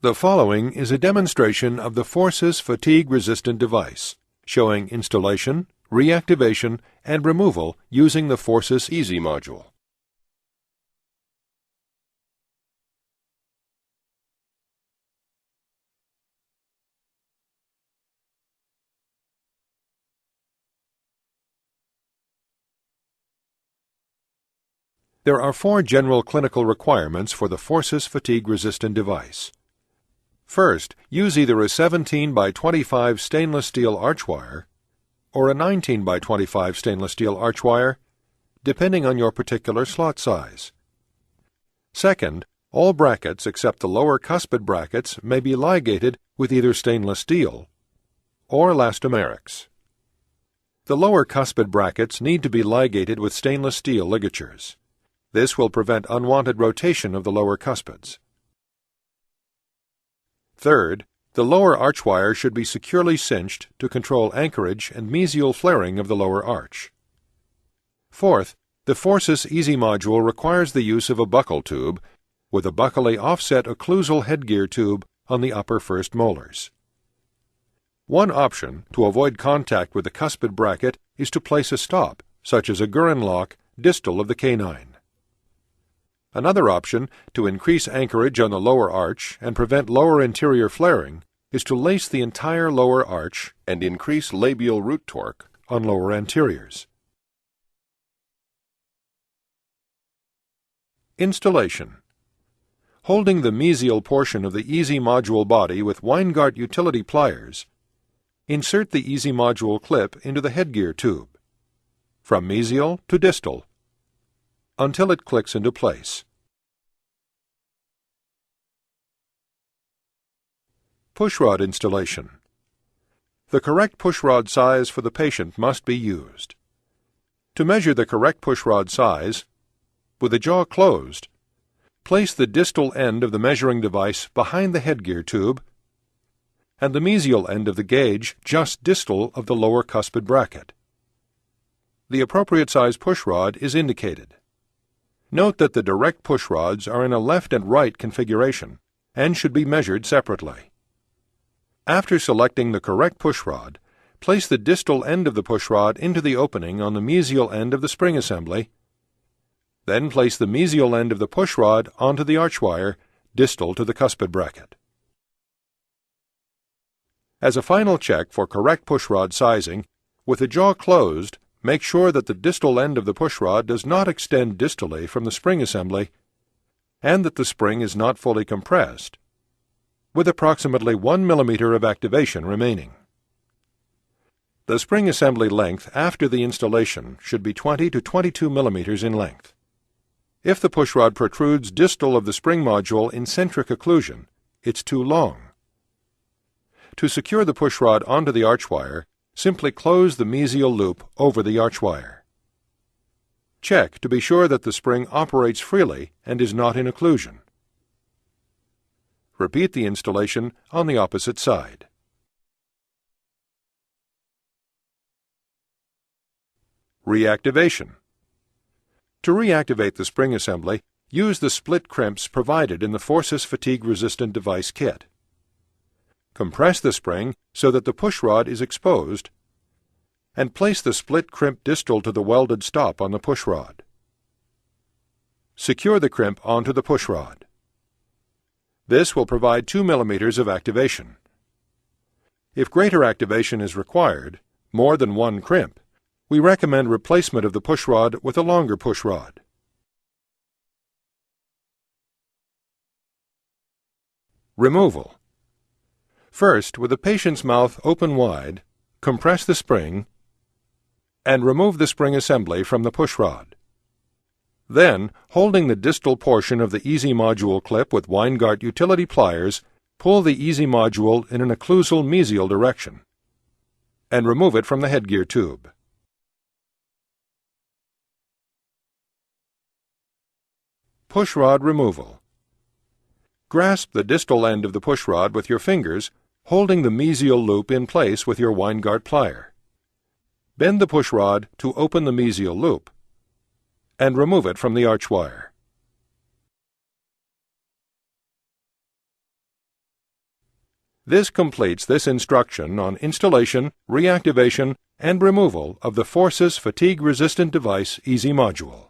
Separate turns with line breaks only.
The following is a demonstration of the Forsus fatigue-resistant device, showing installation, reactivation, and removal using the Forsus Easy module. There are 4 general clinical requirements for the Forsus fatigue-resistant device. First, use either a 17 by 25 stainless steel arch wire or a 19 by 25 stainless steel arch wire, depending on your particular slot size. Second, all brackets except the lower cuspid brackets may be ligated with either stainless steel or elastomerics. The lower cuspid brackets need to be ligated with stainless steel ligatures. This will prevent unwanted rotation of the lower cuspids. Third, the lower arch wire should be securely cinched to control anchorage and mesial flaring of the lower arch. Fourth, the Forsus Easy module requires the use of a buccal tube with a buccally offset occlusal headgear tube on the upper first molars. One option to avoid contact with the cuspid bracket is to place a stop, such as a Gurin lock, distal of the canine. Another option to increase anchorage on the lower arch and prevent lower anterior flaring is to lace the entire lower arch and increase labial root torque on lower anteriors. Installation. Holding the mesial portion of the Easy module body with Weingart utility pliers, insert the Easy module clip into the headgear tube, from mesial to distal, until it clicks into place. Pushrod installation. The correct pushrod size for the patient must be used. To measure the correct pushrod size, with the jaw closed, place the distal end of the measuring device behind the headgear tube and the mesial end of the gauge just distal of the lower cuspid bracket. The appropriate size pushrod is indicated. Note that the direct pushrods are in a left and right configuration and should be measured separately. After selecting the correct pushrod, place the distal end of the pushrod into the opening on the mesial end of the spring assembly. Then place the mesial end of the pushrod onto the arch wire, distal to the cuspid bracket. As a final check for correct pushrod sizing, with the jaw closed, make sure that the distal end of the pushrod does not extend distally from the spring assembly and that the spring is not fully compressed, with approximately 1 millimeter of activation remaining. The spring assembly length after the installation should be 20 to 22 millimeters in length. If the pushrod protrudes distal of the spring module in centric occlusion, it's too long. To secure the pushrod onto the arch wire, simply close the mesial loop over the arch wire. Check to be sure that the spring operates freely and is not in occlusion. Repeat the installation on the opposite side. Reactivation. To reactivate the spring assembly, use the split crimps provided in the Forsus fatigue-resistant device kit. Compress the spring so that the pushrod is exposed, and place the split crimp distal to the welded stop on the pushrod. Secure the crimp onto the pushrod. This will provide 2 millimeters of activation. If greater activation is required, more than one crimp, we recommend replacement of the pushrod with a longer pushrod. Removal. First, with the patient's mouth open wide, compress the spring and remove the spring assembly from the pushrod. Then, holding the distal portion of the Easy module clip with Weingart utility pliers, pull the Easy module in an occlusal mesial direction and remove it from the headgear tube. Pushrod removal. Grasp the distal end of the pushrod with your fingers, holding the mesial loop in place with your Weingart plier. Bend the pushrod to open the mesial loop and remove it from the arch wire. This completes this instruction on installation, reactivation, and removal of the Forsus fatigue-resistant device Easy Module.